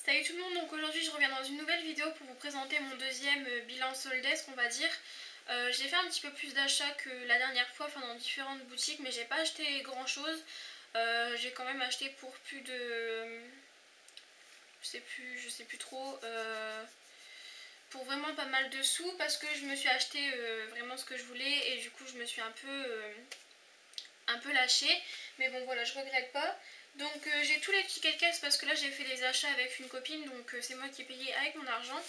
Salut tout le monde, donc aujourd'hui je reviens dans une nouvelle vidéo pour vous présenter mon deuxième bilan soldesque on va dire. J'ai fait un petit peu plus d'achats que la dernière fois, enfin dans différentes boutiques, mais j'ai pas acheté grand chose. J'ai quand même acheté pour plus de... je sais plus trop, pour vraiment pas mal de sous parce que je me suis acheté vraiment ce que je voulais et du coup je me suis un peu lâchée. Mais bon voilà, je regrette pas. Donc j'ai tous les tickets de caisse parce que là j'ai fait les achats avec une copine, donc c'est moi qui ai payé avec mon argent.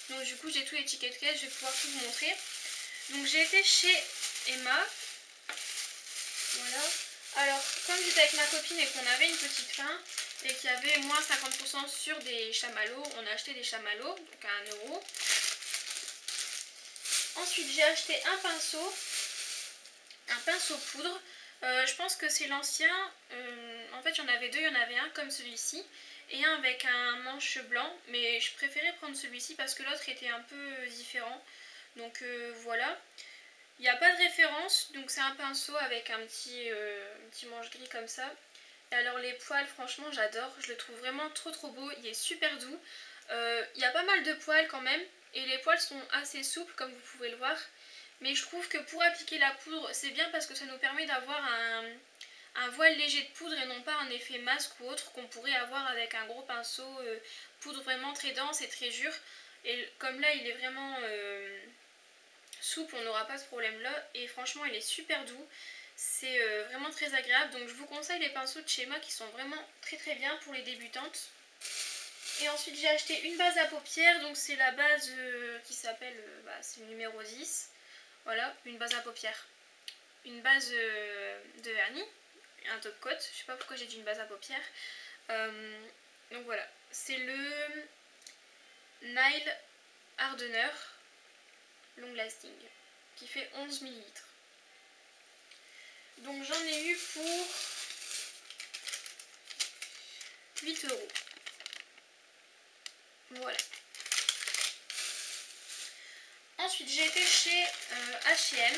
Donc du coup j'ai tous les tickets de caisse, je vais pouvoir tout vous montrer. Donc j'ai été chez Emma. Voilà. Alors comme j'étais avec ma copine et qu'on avait une petite faim et qu'il y avait moins 50% sur des chamallows, on a acheté des chamallows, donc à 1 €. Ensuite j'ai acheté un pinceau poudre. Je pense que c'est l'ancien. En fait, il y en avait deux. Il y en avait un comme celui-ci et un avec un manche blanc. Mais je préférais prendre celui-ci parce que l'autre était un peu différent. Donc voilà. Il n'y a pas de référence. Donc c'est un pinceau avec un petit manche gris comme ça. Et alors les poils, franchement, j'adore. Je le trouve vraiment trop beau. Il est super doux. Il y a pas mal de poils quand même. Et les poils sont assez souples comme vous pouvez le voir. Mais je trouve que pour appliquer la poudre, c'est bien parce que ça nous permet d'avoir un voile léger de poudre et non pas un effet masque ou autre qu'on pourrait avoir avec un gros pinceau poudre vraiment très dense et très dur. Et comme là, il est vraiment souple, on n'aura pas ce problème-là. Et franchement, il est super doux. C'est vraiment très agréable. Donc je vous conseille les pinceaux de chez Emma qui sont vraiment très bien pour les débutantes. Et ensuite, j'ai acheté une base à paupières. Donc c'est la base qui s'appelle, c'est le numéro 10. Voilà, une base à paupières. Une base de vernis, un top coat. Je sais pas pourquoi j'ai dit une base à paupières. Donc voilà, c'est le Nail Hardener Long Lasting qui fait 11 ml. Donc j'en ai eu pour 8 €. Voilà. Ensuite j'ai été chez H&M.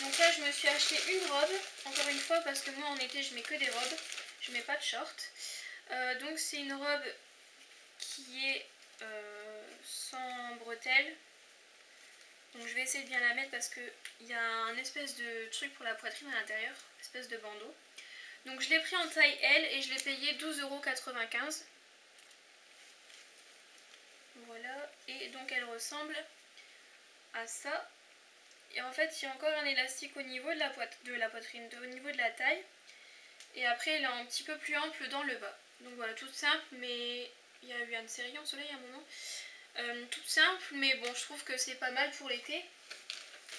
Donc là je me suis acheté une robe, encore une fois parce que moi en été je mets que des robes, je mets pas de short. Donc c'est une robe qui est sans bretelles. Donc je vais essayer de bien la mettre parce qu'il y a un espèce de truc pour la poitrine à l'intérieur, espèce de bandeau. Donc je l'ai pris en taille L et je l'ai payé 12,95 €. Voilà, et donc elle ressemble à ça. Et en fait il y a encore un élastique au niveau de la poitrine, au niveau de la taille. Et après elle est un petit peu plus ample dans le bas. Donc voilà, toute simple, mais il y a eu un de ces rayons de soleil à un moment. Toute simple, mais bon, je trouve que c'est pas mal pour l'été.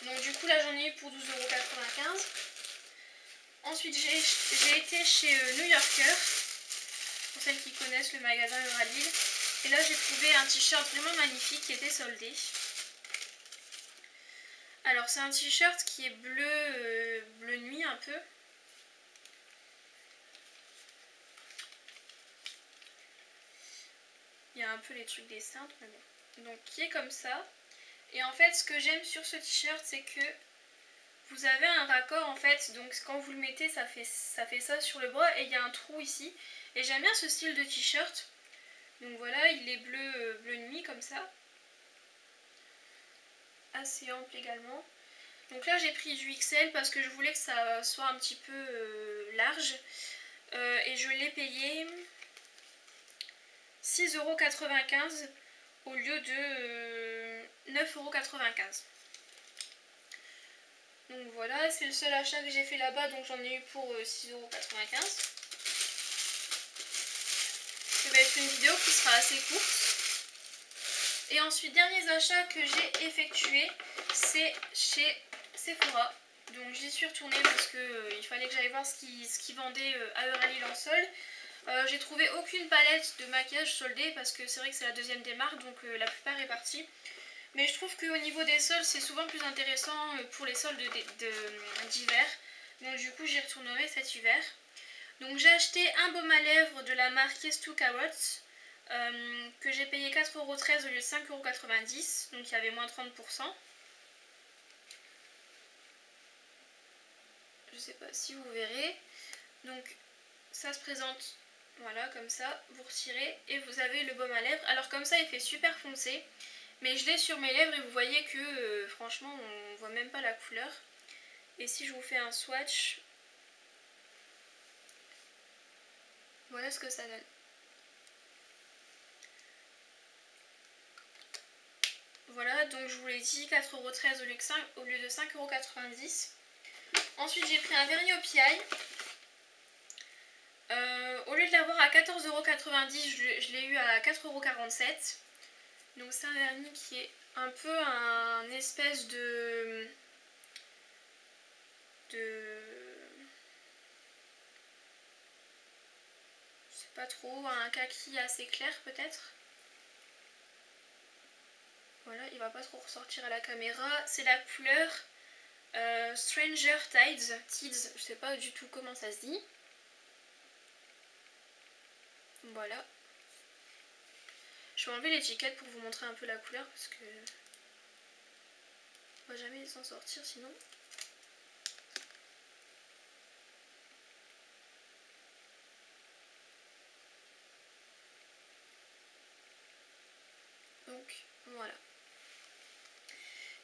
Donc du coup là j'en ai eu pour 12,95 €. Ensuite j'ai été chez New Yorker, pour celles qui connaissent le magasin Euralil. Et là j'ai trouvé un t-shirt vraiment magnifique qui était soldé. Alors c'est un t-shirt qui est bleu nuit un peu. Il y a un peu les trucs des cintres, mais bon. Donc qui est comme ça. Et en fait ce que j'aime sur ce t-shirt c'est que vous avez un raccord en fait, donc quand vous le mettez ça fait ça sur le bras et il y a un trou ici. Et j'aime bien ce style de t-shirt. Donc voilà, il est bleu nuit comme ça. Assez ample également. Donc là j'ai pris du XL parce que je voulais que ça soit un petit peu large. Et je l'ai payé 6,95 € au lieu de 9,95 €. Donc voilà, c'est le seul achat que j'ai fait là-bas, donc j'en ai eu pour 6,95 €. Ça va être une vidéo qui sera assez courte. Et ensuite, derniers achats que j'ai effectués, c'est chez Sephora. Donc j'y suis retournée parce qu'il fallait que j'aille voir ce qu'ils vendaient à Euralil en solde. J'ai trouvé aucune palette de maquillage soldée parce que c'est vrai que c'est la deuxième des marques, donc la plupart est partie. Mais je trouve qu'au niveau des soldes, c'est souvent plus intéressant pour les soldes d'hiver. Donc du coup, j'y retournerai cet hiver. Donc j'ai acheté un baume à lèvres de la marque Yes 2 Carrots que j'ai payé 4,13 € au lieu de 5,90 €. Donc il y avait moins 30%. Je sais pas si vous verrez. Donc ça se présente Voilà, comme ça, vous retirez et vous avez le baume à lèvres. Alors comme ça, il fait super foncé, mais je l'ai sur mes lèvres et vous voyez que franchement, on voit même pas la couleur. Et si je vous fais un swatch, voilà ce que ça donne. Voilà, donc je vous l'ai dit, 4,13 € au lieu de 5,90 €. Ensuite, j'ai pris un vernis au PI. Au lieu de l'avoir à 14,90 €, je l'ai eu à 4,47 €. Donc c'est un vernis qui est un peu un espèce de je sais pas trop, un kaki assez clair peut-être. Voilà, il va pas trop ressortir à la caméra. C'est la couleur Stranger Tides, je sais pas du tout comment ça se dit. Voilà. Je vais enlever l'étiquette pour vous montrer un peu la couleur parce que on va jamais s'en sortir sinon. Donc voilà.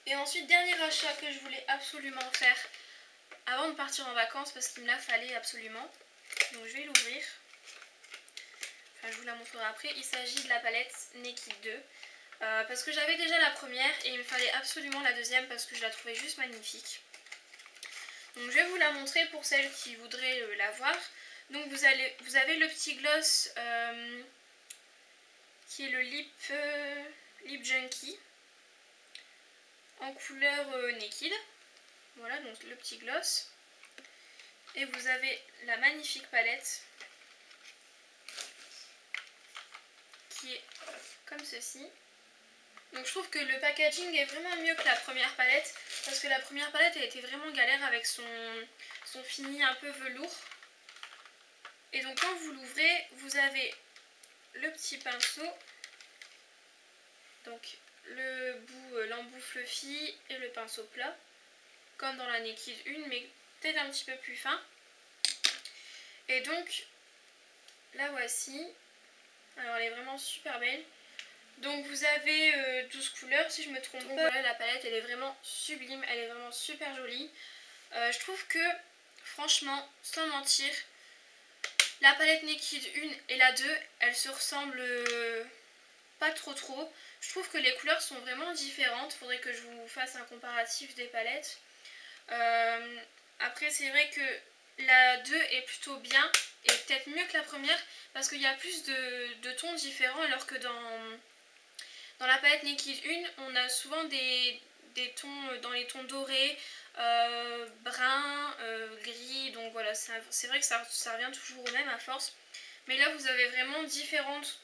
Et ensuite, dernier achat que je voulais absolument faire avant de partir en vacances parce qu'il me la fallait absolument. Donc je vais l'ouvrir. Enfin, je vous la montrerai après. Il s'agit de la palette Naked 2. Parce que j'avais déjà la première et il me fallait absolument la deuxième parce que je la trouvais juste magnifique. Donc je vais vous la montrer pour celles qui voudraient la voir. Donc vous avez le petit gloss qui est le Lip Junkie en couleur Naked. Voilà, donc le petit gloss. Et vous avez la magnifique palette qui est comme ceci. Donc je trouve que le packaging est vraiment mieux que la première palette parce que la première palette elle était vraiment galère avec son fini un peu velours. Et donc quand vous l'ouvrez, vous avez le petit pinceau, donc l'embout fluffy et le pinceau plat, comme dans la Naked 1 mais peut-être un petit peu plus fin. Et donc la voici, alors elle est vraiment super belle. Donc vous avez 12 couleurs si je me trompe pas. Voilà, la palette elle est vraiment sublime, elle est vraiment super jolie. Je trouve que franchement, sans mentir, la palette Naked 1 et la 2, elles se ressemblent pas trop. Je trouve que les couleurs sont vraiment différentes, faudrait que je vous fasse un comparatif des palettes. Après c'est vrai que la 2 est plutôt bien et peut-être mieux que la première parce qu'il y a plus de tons différents alors que dans la palette Naked 1, on a souvent des tons dans les tons dorés, brun, gris, donc voilà, c'est vrai que ça revient toujours au même à force. Mais là, vous avez vraiment différentes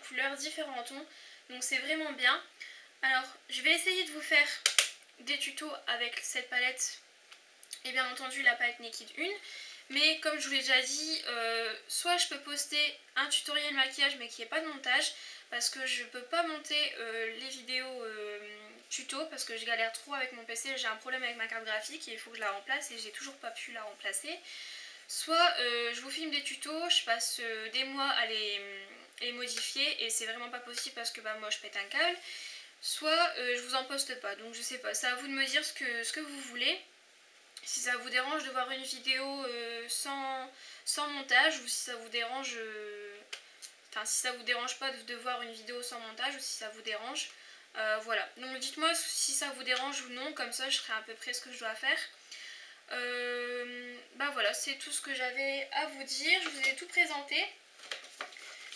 couleurs, différents tons, donc c'est vraiment bien. Alors, je vais essayer de vous faire des tutos avec cette palette et bien entendu la palette Naked 1. Mais comme je vous l'ai déjà dit, soit je peux poster un tutoriel maquillage mais qui n'est pas de montage, parce que je peux pas monter les vidéos tuto parce que je galère trop avec mon PC, j'ai un problème avec ma carte graphique et il faut que je la remplace et j'ai toujours pas pu la remplacer. Soit je vous filme des tutos, je passe des mois à les modifier et c'est vraiment pas possible parce que bah, moi je pète un câble. Soit je vous en poste pas, donc je sais pas, c'est à vous de me dire ce que vous voulez. Si ça vous dérange de voir une vidéo sans montage ou si ça vous dérange... Enfin, si ça vous dérange pas de voir une vidéo sans montage ou si ça vous dérange. Voilà. Donc dites-moi si ça vous dérange ou non, comme ça je ferai à peu près ce que je dois faire. Bah voilà, c'est tout ce que j'avais à vous dire. Je vous ai tout présenté.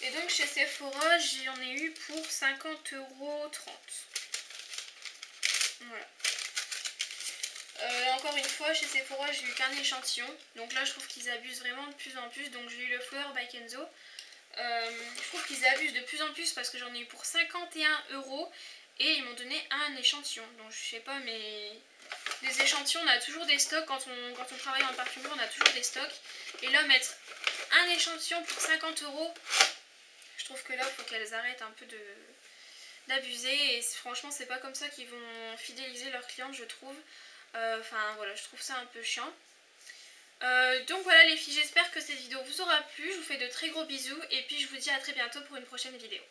Et donc chez Sephora, j'en ai eu pour 50,30 €. Voilà. Encore une fois, chez Sephora, j'ai eu qu'un échantillon. Donc là, je trouve qu'ils abusent vraiment de plus en plus. Donc j'ai eu le Flower by Kenzo. Je trouve qu'ils abusent de plus en plus parce que j'en ai eu pour 51 € et ils m'ont donné un échantillon. Donc je sais pas, mais des échantillons, on a toujours des stocks. Quand on travaille en parfumerie, on a toujours des stocks. Et là, mettre un échantillon pour 50 €, je trouve que là, il faut qu'elles arrêtent un peu d'abuser. Et franchement, c'est pas comme ça qu'ils vont fidéliser leurs clientes, je trouve. Enfin voilà, je trouve ça un peu chiant. Donc voilà les filles, j'espère que cette vidéo vous aura plu. Je vous fais de très gros bisous et puis je vous dis à très bientôt pour une prochaine vidéo.